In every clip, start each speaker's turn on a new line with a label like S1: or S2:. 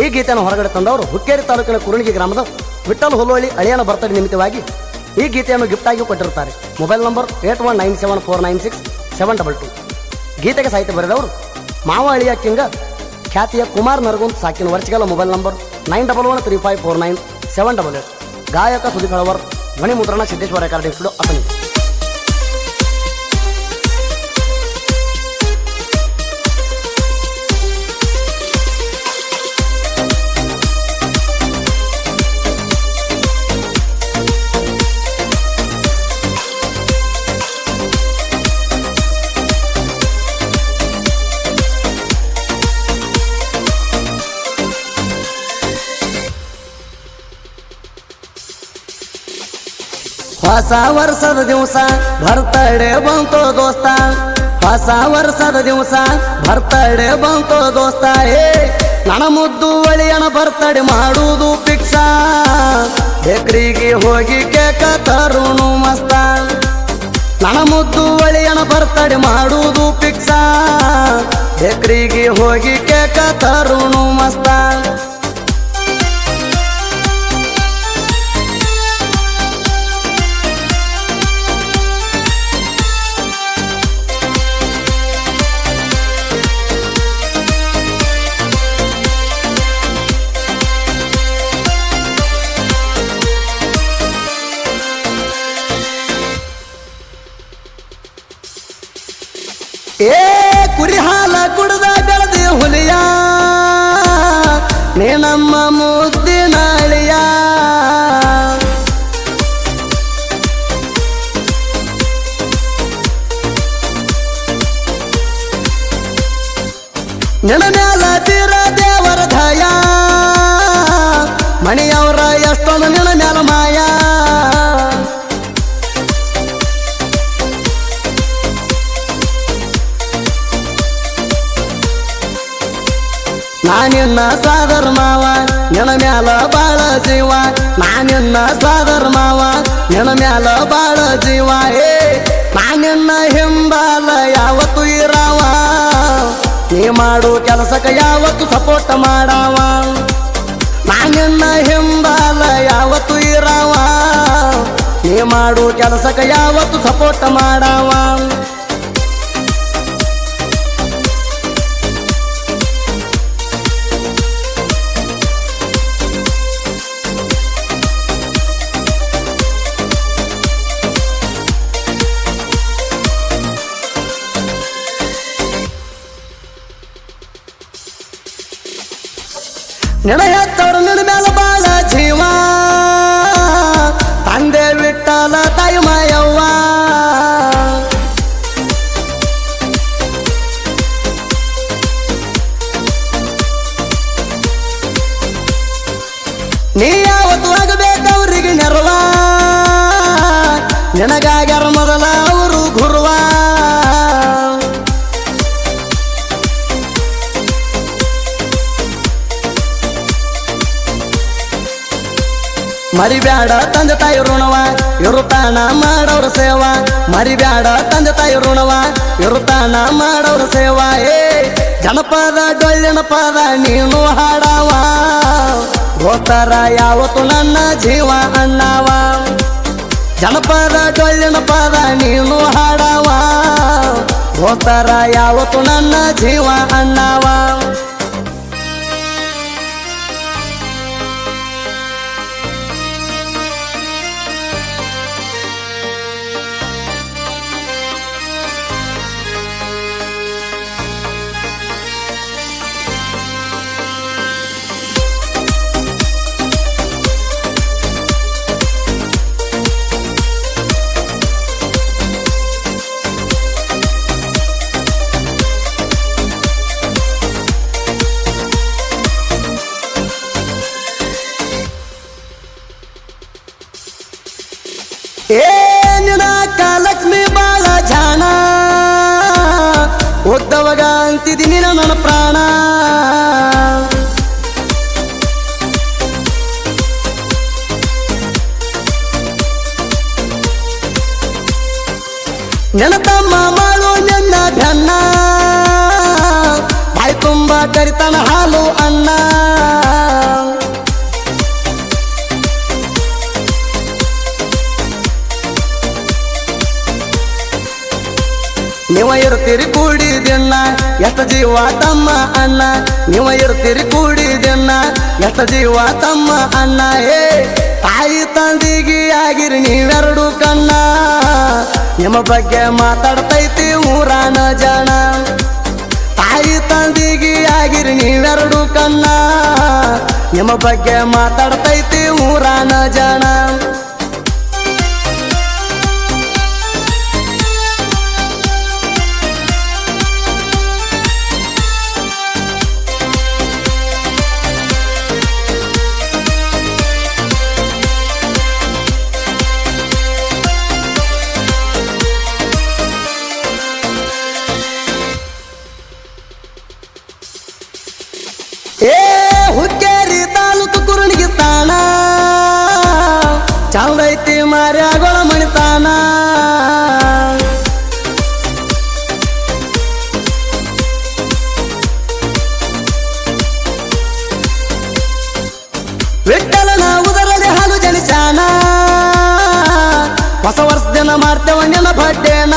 S1: ಈ ಗೀತೆಯನ್ನು ಹೊರಗಡೆ ತಂದವರು ಹುಕ್ಕೇರಿ ತಾಲೂಕಿನ ಕುರುಣಿಗಿ ಗ್ರಾಮದ ವಿಠಲ್ ಹುಲ್ಲೋಳಿ ಅಳಿಯನ ಬರ್ತಡೇ ನಿಮಿತ್ತವಾಗಿ ಈ ಗೀತೆಯನ್ನು ಗಿಫ್ಟ್ ಆಗಿ ಕೊಟ್ಟಿರುತ್ತಾರೆ. Mobile number 8197496722. ಗೀತೆಗೆ ಸಾಹಿತ್ಯ ಬರೆದವರು ಮಾವ ಅಳಿಯ ಕಿಂಗ ಖ್ಯಾತಿಯ ಕುಮಾರ್ ನರಗುಂದ್ ಸಾಕಿನ ವರ್ಷಗಳ ಮೊಬೈಲ್ ನಂಬರ್ 9113549788. ಗಾಯಕ ಸುದೀಪ್ ಹಳವರ್, ಧ್ವನಿ ಮುದ್ರಣ ಸಿದ್ದೇಶ್ವರ ರೆಕಾರ್ಡಿಂಗ್ ಸ್ಟುಡಿಯೋ ಅತನಿ. ಹೊಸ ವರ್ಷದ ದಿವಸ ಬರ್ತಡೇ ಬಂತು ದೋಸ್ತ, ಹೊಸ ವರ್ಷದ ದಿವಸ ಬರ್ತಡೇ ಬಂತು ದೋಸ್ತ. ನನ್ನ ಮುದ್ದು ಒಳಿಯನ ಬರ್ತಡೇ ಮಾಡುವುದು ಪಿಕ್ಸ, ಬೇಕ್ರಿಗೆ ಹೋಗಿ ಕೇಕ ತರುಣು ಮಸ್ತ. ನನ್ನ ಮುದ್ದು ಒಳಿಯನ ಬರ್ತಡೇ ಮಾಡುವುದು ಪಿಕ್ಸ, ಬೇಕ್ರಿಗೆ ಹೋಗಿ ಕೇಕ ತರುಣು ಮಸ್ತ. ಕುರಿ ಹಾಲ ಕುಡ್ದ ಬೆಳೆದಿ ಹುಲಿಯ, ನೀ ನಮ್ಮ ಮುದ್ದಿನ ಅಳಿಯ. ನಿನ್ನ ಮ್ಯಾಲ ತೀರ ದೇವರ ಧಯ, ಮಣಿಯವರ ಎಷ್ಟೊಂದು ನಿನ್ನ ಮ್ಯಾಲ ಮಾಯ. ನಾನಿನ್ನ ಸಾದರ್ ಮಾವ ನಿನ್ನ ಮ್ಯಾಲ ಬಾಳ ಜೀವ, ನಾನಿನ್ನ ಸಾದರ್ ಮಾವ ನಿನ್ನ ಮ್ಯಾಲ ಬಾಳ ಜೀವ. ನಾನಿನ್ನ ಹಿಂಬಾಲ ಯಾವತ್ತು ಇರಾವ, ನೀ ಮಾಡು ಕೆಲಸಕ್ಕೆ ಯಾವತ್ತು ಸಪೋರ್ಟ್ ಮಾಡಾವ. ನಾನಿನ್ನ ಹಿಂಬಾಲ ಯಾವತ್ತು ಇರಾವ, ನೀ ಮಾಡು ಕೆಲಸಕ್ಕೆ ಯಾವತ್ತು ಸಪೋರ್ಟ್ ಮಾಡಾವ. ನಿನ್ನ ಹೆತ್ತವರು ನಿನ್ನ ಮ್ಯಾಲ ಬಾಳ ಜೀವ, ತಂದೆ ವಿಠಲ ತಾಯಿ ಮಾಯವ್ವ. ನೀ ಯಾವತ್ತು ಆಗಬೇಕವ್ರಿಗೆ ನೆರವ, ನಿನಗಾಗ್ಯಾರ ಮೊದಲ ಅವರು ಗುರುವ. ಮರಿಬ್ಯಾಡ ತಂದೆ ತಾಯಿ ಋಣವ ಇರುತ್ತಾನ ಮಾಡೋರ ಸೇವಾ, ಮರಿಬ್ಯಾಡ ತಂದೆ ತಾಯಿ ಋಣವ ಇರುತ್ತಾನ ಮಾಡೋರ ಸೇವಾ. ಜನಪದ ಡೊಳ್ಳಿನ ಪದ ನೀನು ಹಾಡವ, ಗೋತರ ಯಾವತ್ತು ನನ್ನ ಜೀವ ಅಣ್ಣವ. ಜನಪದ ಡೊಳ್ಳಿನ ಪದ ನೀನು ಹಾಡವ, ಗೋತರ ಯಾವತ್ತು ನನ್ನ ಜೀವ ಅಣ್ಣವ. ನಿನ್ನ ಲಕ್ಷ್ಮಿ ಬಾಳ ಜಾಣ, ಒದ್ದವಾಗ ಅಂತಿದ್ದೀನಿ ನನ್ನ ಪ್ರಾಣ. ನಿನ್ನ ತಮ್ಮ ಮಾಡು ನಿನ್ನ ಬೆನ್ನ, ಬಾಯಿ ತುಂಬ ಕರಿತಾನ ಹಾಲು ಅನ್ನ. ಎಷ್ಟ ಜೀವ ತಮ್ಮ ಅಣ್ಣ ನೀವು ಇರ್ತೀರಿ ಕೂಡಿದೆನ್ನ ಎಷ್ಟ ಜೀವ ತಮ್ಮ ಅಣ್ಣ ಏ ತಾಯಿ ತಂದಿಗೆ ಆಗಿರಿ ನೀವೆರಡು ಕಣ್ಣ ನಿಮ್ಮ ಬಗ್ಗೆ ಮಾತಾಡ್ತೈತಿ ಊರಾನ ಜನ ತಾಯಿ ತಂದಿಗೆ ಆಗಿರಿ ನೀವೆರಡು ಕಣ್ಣ ನಿಮ್ಮ ಬಗ್ಗೆ ಮಾತಾಡ್ತೈತಿ ಊರಾನ ಜನ ಏ ಹುಕ್ಕೇರಿ ತಾಲೂಕು ಕುರುಣಿಗೆ ಸ್ಥಾನ ಚಾವೈತಿ ಮಾರ್ಯಾಗೊಳ ಮಣಿತಾನ ವಿಠಲನ ಉದರಲಿ ಹಾಲು ಜನಿಸಾನ ಹೊಸ ವರ್ಷ ದಿನ ಮಾಡ್ತೇವ ನಿನ್ನ ಬಡ್ಡೇನ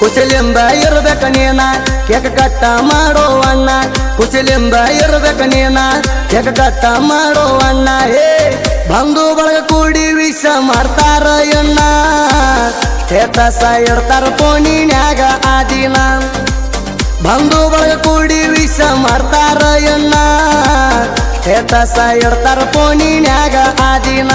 S1: ಕುಶಲಿಂದ ಇರ್ಬೇಕ ನೀನ ಕೇಕ ಕಟ್ಟ ಮಾಡೋ ಅಣ್ಣ ಕುಶಲಿಂದ ಇರ್ಬೇಕ ನೀನ ಕೇಕ ಕಟ್ಟ ಮಾಡೋ ಅಣ್ಣ ಹೇ ಬಂಧು ಬಳಗ ಕೂಡಿ ವಿಷ ಮಾಡ್ತಾರ ಎಣ್ಣ ಸ್ಟೇಟಸ್ ಇಡ್ತಾರ ಫೋನಿನ್ಯಾಗ ಆದಿನ ಬಂಧು ಬಳಗ ಕೂಡಿ ವಿಷ ಮಾಡ್ತಾರ ಎಣ್ಣ ಸ್ಟೇಟಸ್ ಇಡ್ತಾರ ಫೋನಿನ್ಯಾಗ ಆದಿನ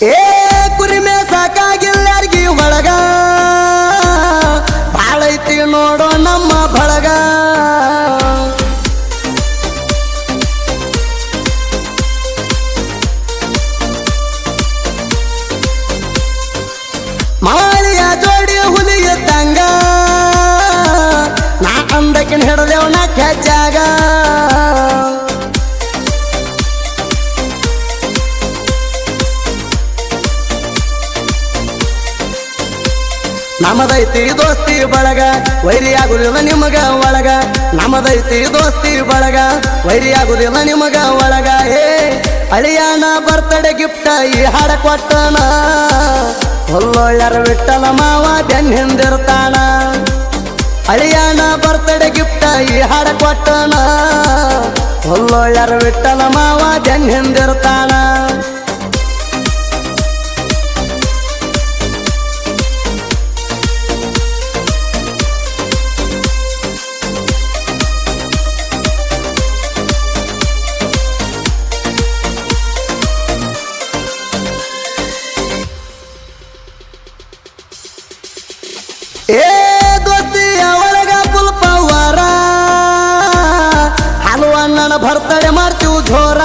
S1: ಏ ಕುರಿಮೆ ಸಾಕಾಗಿಲ್ಲಾರ್ಗಿ ಒಳಗ ಬಾಳೈತಿ ನೋಡೋ ನಮ್ಮ ಬಳಗ ಮಾಳಿಯ ಜೋಡಿ ಹುಲಿ ಇದ್ದಂಗ ನಾ ಅಂದಕಿನ ಹಿಡ್ದೇವ್ ನಾ ಕೆಜ್ಜಾಗ ನಮದೈತಿ ದೋಸ್ತಿ ಬಳಗ ವೈರಿ ಆಗುದಿಲ್ಲ ನಿಮಗ ಒಳಗ ನಮದೈತಿ ದೋಸ್ತಿ ಬಳಗ ವೈರಿ ಆಗುದಿಲ್ಲ ನಿಮಗ ಒಳಗ ಹೇ ಅಳಿಯಾನ ಬರ್ತಡೆ ಗಿಫ್ಟ ಈ ಹಾಡ ಕೊಟ್ಟನ ಹೊಲ್ಲೊಳ್ಳ್ಯಾರ ವಿಠಲ ಮಾವ ಬೆನ್ ಹಿಂದಿರ್ತಾನ ಅಳಿಯಾನ ಬರ್ತಡೆ ಗಿಫ್ಟ ಈ ಹಾಡ ಕೊಟ್ಟನ ಹೊಲ್ಲೊಳ್ಳ್ಯಾರ ವಿಠಲ ಮಾವ ಬೆನ್ ಹಿಂದಿರ್ತಾನ ಏ ದೋಸ್ತಿಯ ಒಳಗ ಪುಲ್ಪವಾರ ಹಲವಣ್ಣನ ಬರ್ತಡೆ ಮಾಡ್ತೀವಿ ಝೋರ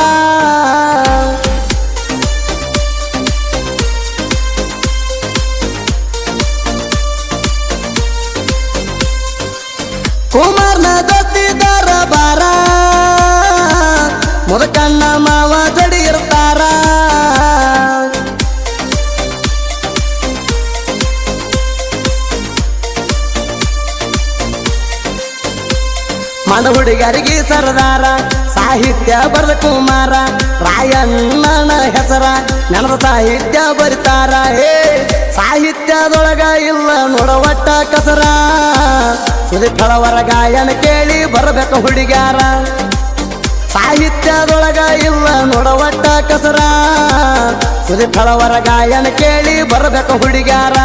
S1: ಕುಮಾರ್ನ ದೋಸ್ತಿ ದರಬಾರ ಮುದಕಣ್ಣ ಮಾವ ಜಡಿ ಇರ್ತಾರ ಮನ ಹುಡುಗರಿಗೆ ಸರದಾರ ಸಾಹಿತ್ಯ ಬರೆದ ಕುಮಾರ ರಾಯಣ್ಣನ ಹೆಸರ ನೆನದ ಸಾಹಿತ್ಯ ಬರಿತಾರ ಹೇ ಸಾಹಿತ್ಯದೊಳಗ ಇಲ್ಲ ನೋಡ ಒಟ್ಟ ಕಸರ ಸುದೀಫಳವರ ಗಾಯನ ಕೇಳಿ ಬರಬೇಕು ಹುಡುಗ್ಯಾರ ಸಾಹಿತ್ಯದೊಳಗ ಇಲ್ಲ ನೋಡ ಒಟ್ಟ ಕಸರ ಸುದೀಫಳವರ ಗಾಯನ ಕೇಳಿ ಬರಬೇಕು ಹುಡುಗ್ಯಾರ